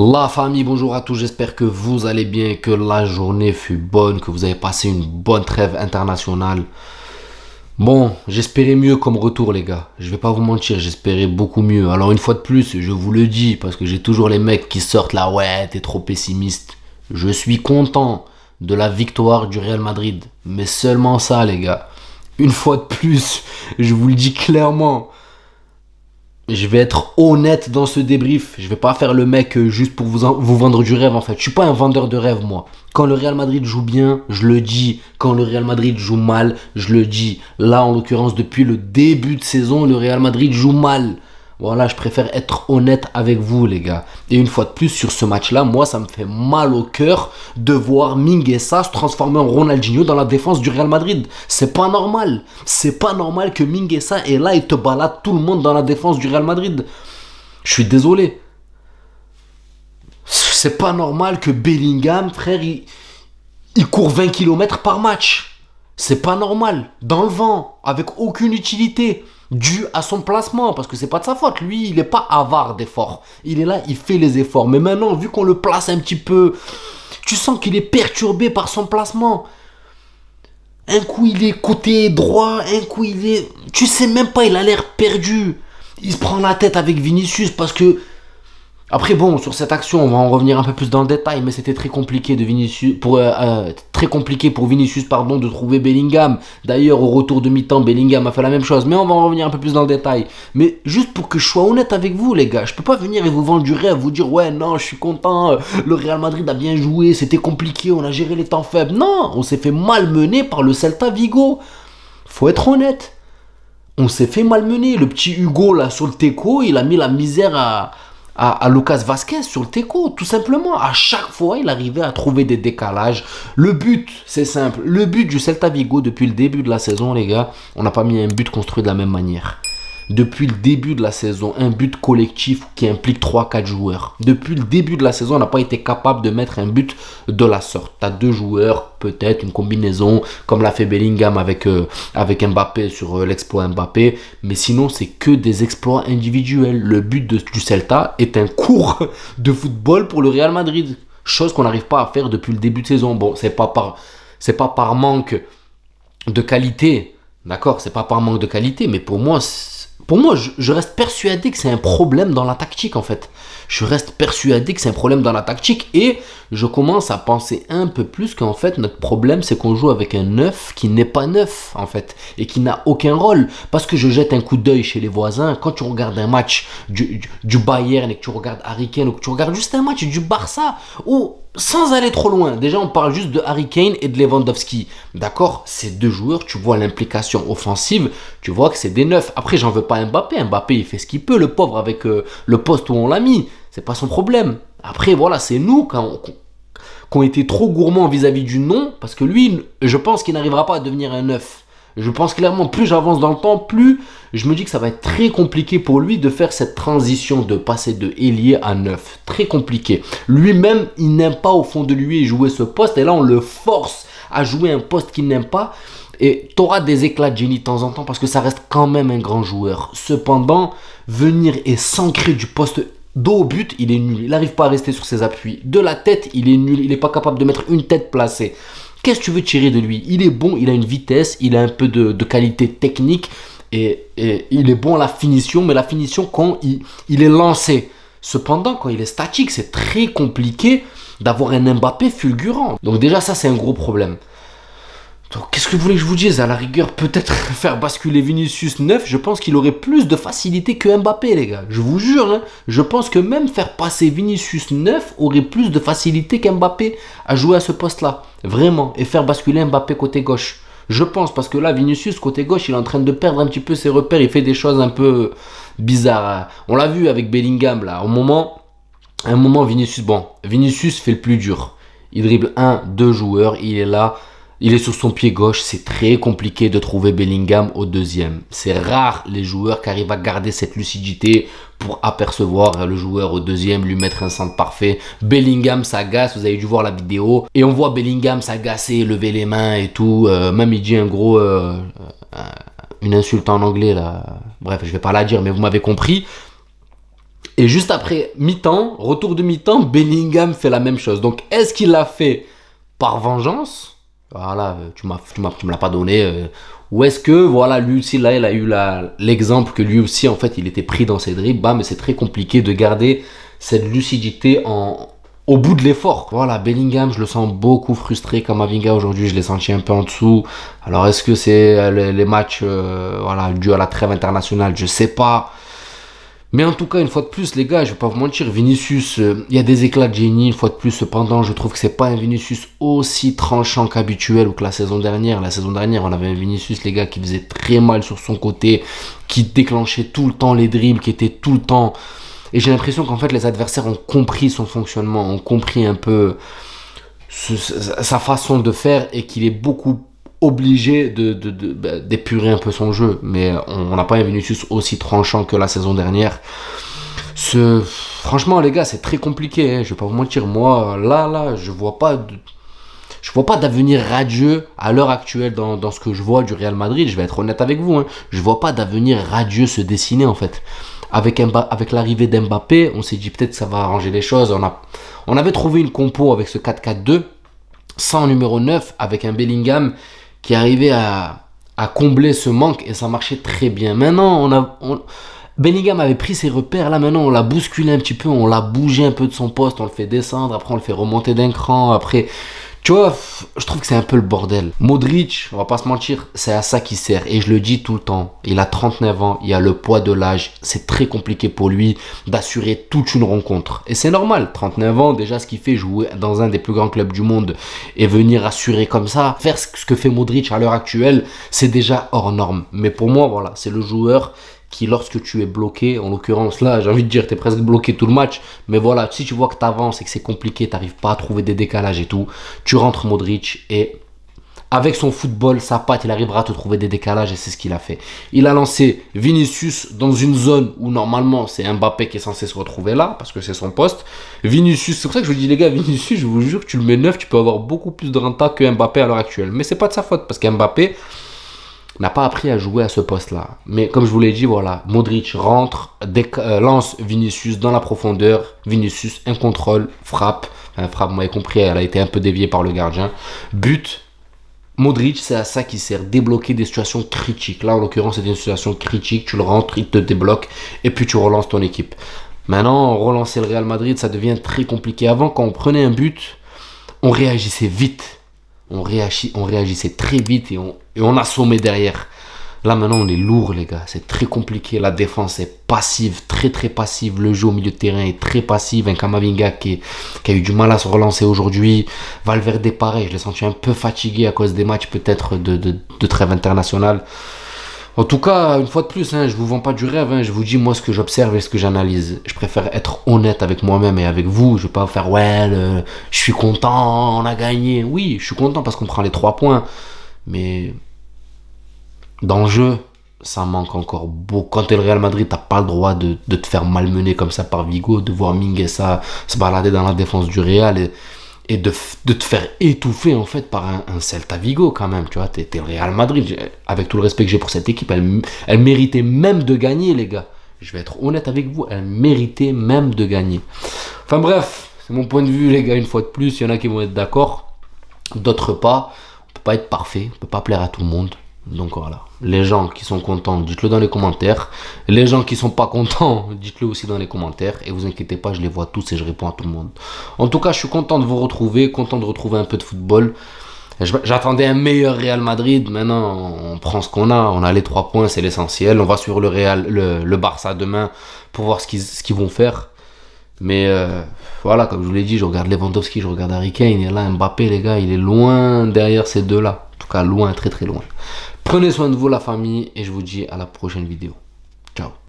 La famille, bonjour à tous, j'espère que vous allez bien, que la journée fut bonne, que vous avez passé une bonne trêve internationale. Bon, j'espérais mieux comme retour les gars, je vais pas vous mentir, j'espérais beaucoup mieux. Alors une fois de plus, je vous le dis, parce que j'ai toujours les mecs qui sortent là, ouais, t'es trop pessimiste. Je suis content de la victoire du Real Madrid, mais seulement ça les gars. Une fois de plus, je vous le dis clairement. Je vais être honnête dans ce débrief. Je vais pas faire le mec juste pour vous vendre du rêve en fait. Je suis pas un vendeur de rêve moi. Quand le Real Madrid joue bien, je le dis. Quand le Real Madrid joue mal, je le dis. Là en l'occurrence depuis le début de saison, le Real Madrid joue mal. Voilà, je préfère être honnête avec vous les gars. Et une fois de plus sur ce match-là, moi ça me fait mal au cœur de voir Mingueza se transformer en Ronaldinho dans la défense du Real Madrid. C'est pas normal. C'est pas normal que Mingueza est là et te balade tout le monde dans la défense du Real Madrid. Je suis désolé. C'est pas normal que Bellingham, frère, il court 20 km par match. C'est pas normal. Dans le vent, avec aucune utilité. Dû à son placement, parce que c'est pas de sa faute. Lui, il est pas avare d'efforts. Il est là, il fait les efforts. Mais maintenant, vu qu'on le place un petit peu, tu sens qu'il est perturbé par son placement. Un coup, il est côté droit, un coup, il est... Tu sais même pas, il a l'air perdu. Il se prend la tête avec Vinicius parce que... Après bon, sur cette action, on va en revenir un peu plus dans le détail, mais c'était très compliqué très compliqué pour Vinicius pardon, de trouver Bellingham. D'ailleurs, au retour de mi-temps, Bellingham a fait la même chose, mais on va en revenir un peu plus dans le détail. Mais juste pour que je sois honnête avec vous, les gars, je peux pas venir et vous vendre du rêve, vous dire ouais non, je suis content, le Real Madrid a bien joué, c'était compliqué, on a géré les temps faibles. Non, on s'est fait malmener par le Celta Vigo. Faut être honnête. On s'est fait malmener. Le petit Hugo là sur le teco, il a mis la misère à Lucas Vazquez sur le teco, tout simplement. À chaque fois, il arrivait à trouver des décalages. Le but, c'est simple. Le but du Celta Vigo depuis le début de la saison, les gars, on n'a pas mis un but construit de la même manière. Depuis le début de la saison, un but collectif qui implique 3-4 joueurs. Depuis le début de la saison, on n'a pas été capable de mettre un but de la sorte. Tu as deux joueurs, peut-être une combinaison, comme l'a fait Bellingham avec Mbappé sur l'exploit Mbappé. Mais sinon, c'est que des exploits individuels. Le but du Celta est un cours de football pour le Real Madrid. Chose qu'on n'arrive pas à faire depuis le début de saison. Bon, c'est pas par manque de qualité. D'accord, c'est pas par manque de qualité, mais pour moi, je reste persuadé que c'est un problème dans la tactique en fait. Je reste persuadé que c'est un problème dans la tactique et je commence à penser un peu plus qu'en fait notre problème c'est qu'on joue avec un neuf qui n'est pas neuf en fait et qui n'a aucun rôle. Parce que je jette un coup d'œil chez les voisins, quand tu regardes un match du Bayern et que tu regardes Harry Kane ou que tu regardes juste un match du Barça ou sans aller trop loin, déjà on parle juste de Harry Kane et de Lewandowski. D'accord, ces deux joueurs, tu vois l'implication offensive, tu vois que c'est des neufs. Après, j'en veux pas à Mbappé. Mbappé, il fait ce qu'il peut, le pauvre, avec le poste où on l'a mis. C'est pas son problème. Après, voilà, c'est nous qui ont été trop gourmands vis-à-vis du nom, parce que lui, je pense qu'il n'arrivera pas à devenir un neuf. Je pense clairement, plus j'avance dans le temps, plus je me dis que ça va être très compliqué pour lui de faire cette transition de passer de ailier à neuf. Très compliqué. Lui-même, il n'aime pas au fond de lui jouer ce poste. Et là, on le force à jouer un poste qu'il n'aime pas. Et tu auras des éclats de génie de temps en temps parce que ça reste quand même un grand joueur. Cependant, venir et s'ancrer du poste dos au but, il est nul. Il n'arrive pas à rester sur ses appuis. De la tête, il est nul. Il n'est pas capable de mettre une tête placée. Qu'est-ce que tu veux tirer de lui? Il est bon, il a une vitesse, il a un peu de qualité technique et il est bon à la finition, mais la finition quand il est lancé. Cependant, quand il est statique, c'est très compliqué d'avoir un Mbappé fulgurant. Donc déjà, ça, c'est un gros problème. Donc, qu'est-ce que vous voulez que je vous dise? À la rigueur, peut-être faire basculer Vinicius 9, je pense qu'il aurait plus de facilité que Mbappé, les gars. Je vous jure, hein, je pense que même faire passer Vinicius 9 aurait plus de facilité qu'Mbappé à jouer à ce poste-là. Vraiment. Et faire basculer Mbappé côté gauche. Je pense, parce que là, Vinicius, côté gauche, il est en train de perdre un petit peu ses repères. Il fait des choses un peu bizarres. On l'a vu avec Bellingham, là. À un moment, Vinicius fait le plus dur. Il dribble deux joueurs, il est là. Il est sur son pied gauche, c'est très compliqué de trouver Bellingham au deuxième. C'est rare les joueurs qui arrivent à garder cette lucidité pour apercevoir le joueur au deuxième, lui mettre un centre parfait. Bellingham s'agace, vous avez dû voir la vidéo. Et on voit Bellingham s'agacer, lever les mains et tout. Même il dit une insulte en anglais là. Bref, je vais pas la dire, mais vous m'avez compris. Et juste après mi-temps, retour de mi-temps, Bellingham fait la même chose. Donc, est-ce qu'il l'a fait par vengeance? Voilà, tu me l'as pas donné. Ou est-ce que, voilà, lui aussi, là, il a eu l'exemple que lui aussi, en fait, il était pris dans ses dribbles. Bah, mais c'est très compliqué de garder cette lucidité au bout de l'effort. Voilà, Bellingham, je le sens beaucoup frustré. Kamavinga, aujourd'hui, je l'ai senti un peu en dessous. Alors, est-ce que c'est les matchs, voilà, dus à la trêve internationale? Je sais pas. Mais en tout cas, une fois de plus, les gars, je vais pas vous mentir, Vinicius, il y a des éclats de génie, une fois de plus. Cependant, je trouve que c'est pas un Vinicius aussi tranchant qu'habituel ou que la saison dernière. La saison dernière, on avait un Vinicius, les gars, qui faisait très mal sur son côté, qui déclenchait tout le temps les dribbles, qui était tout le temps... Et j'ai l'impression qu'en fait, les adversaires ont compris son fonctionnement, ont compris un peu sa façon de faire et qu'il est beaucoup obligé d'épurer un peu son jeu. Mais on n'a pas un Vinicius aussi tranchant que la saison dernière. Franchement, les gars, c'est très compliqué. Hein. Je vais pas vous mentir. Moi, là, je vois pas d'avenir radieux à l'heure actuelle dans ce que je vois du Real Madrid. Je vais être honnête avec vous. Hein. Je vois pas d'avenir radieux se dessiner, en fait. Avec l'arrivée d'Mbappé, on s'est dit peut-être que ça va arranger les choses. On avait trouvé une compo avec ce 4-4-2, sans numéro 9, avec un Bellingham qui arrivait à combler ce manque et ça marchait très bien. Maintenant, Bellingham avait pris ses repères. Là, maintenant, on l'a bousculé un petit peu, on l'a bougé un peu de son poste, on le fait descendre, après on le fait remonter d'un cran. Après, tu vois, je trouve que c'est un peu le bordel. Modric, on va pas se mentir, c'est à ça qu'il sert. Et je le dis tout le temps, il a 39 ans, il a le poids de l'âge. C'est très compliqué pour lui d'assurer toute une rencontre. Et c'est normal, 39 ans, déjà ce qu'il fait, jouer dans un des plus grands clubs du monde et venir assurer comme ça, faire ce que fait Modric à l'heure actuelle, c'est déjà hors norme. Mais pour moi, voilà, c'est le joueur qui, lorsque tu es bloqué, en l'occurrence là, j'ai envie de dire, tu es presque bloqué tout le match, mais voilà, si tu vois que tu avances et que c'est compliqué, tu n'arrives pas à trouver des décalages et tout, tu rentres Modric et avec son football, sa patte, il arrivera à te trouver des décalages et c'est ce qu'il a fait. Il a lancé Vinicius dans une zone où normalement c'est Mbappé qui est censé se retrouver là, parce que c'est son poste. Vinicius, c'est pour ça que je vous dis les gars, Vinicius, je vous jure que tu le mets neuf, tu peux avoir beaucoup plus de renta que Mbappé à l'heure actuelle. Mais c'est pas de sa faute, parce qu'Mbappé n'a pas appris à jouer à ce poste-là. Mais comme je vous l'ai dit, voilà, Modric rentre, lance Vinicius dans la profondeur. Vinicius, un contrôle, frappe. Enfin, frappe, vous m'avez compris, elle a été un peu déviée par le gardien. But. Modric, c'est à ça qu'il sert, débloquer des situations critiques. Là, en l'occurrence, c'est une situation critique. Tu le rentres, il te débloque et puis tu relances ton équipe. Maintenant, relancer le Real Madrid, ça devient très compliqué. Avant, quand on prenait un but, on réagissait vite. On réagissait très vite et on assommait derrière. Là maintenant on est lourd les gars, c'est très compliqué, la défense est passive, très très passive, le jeu au milieu de terrain est très passif, un Kamavinga qui a eu du mal à se relancer aujourd'hui, Valverde pareil, je l'ai senti un peu fatigué à cause des matchs peut-être de trêve internationale. En tout cas, une fois de plus, hein, je vous vends pas du rêve, hein, je vous dis moi ce que j'observe et ce que j'analyse. Je préfère être honnête avec moi-même et avec vous. Je vais pas faire ouais, je suis content, on a gagné. Oui, je suis content parce qu'on prend les 3 points. Mais dans le jeu, ça manque encore beaucoup. Quand t'es le Real Madrid, t'as pas le droit de te faire malmener comme ça par Vigo, de voir Mingueza se balader dans la défense du Real et de te faire étouffer en fait par un Celta Vigo quand même, tu vois, t'es le Real Madrid, avec tout le respect que j'ai pour cette équipe, elle méritait même de gagner les gars, je vais être honnête avec vous, elle méritait même de gagner. Enfin bref, c'est mon point de vue les gars, une fois de plus, il y en a qui vont être d'accord, d'autres pas, on peut pas être parfait, on peut pas plaire à tout le monde. Donc voilà, les gens qui sont contents, dites-le dans les commentaires. Les gens qui sont pas contents, dites-le aussi dans les commentaires. Et vous inquiétez pas, je les vois tous et je réponds à tout le monde. En tout cas, je suis content de vous retrouver, content de retrouver un peu de football. J'attendais un meilleur Real Madrid. Maintenant, on prend ce qu'on a. On a les 3 points, c'est l'essentiel. On va sur le Barça demain pour voir ce qu'ils vont faire. Mais voilà, comme je vous l'ai dit, je regarde Lewandowski, je regarde Harry Kane. Et là, Mbappé, les gars, il est loin derrière ces deux-là. En tout cas, loin, très très loin. Prenez soin de vous la famille et je vous dis à la prochaine vidéo. Ciao.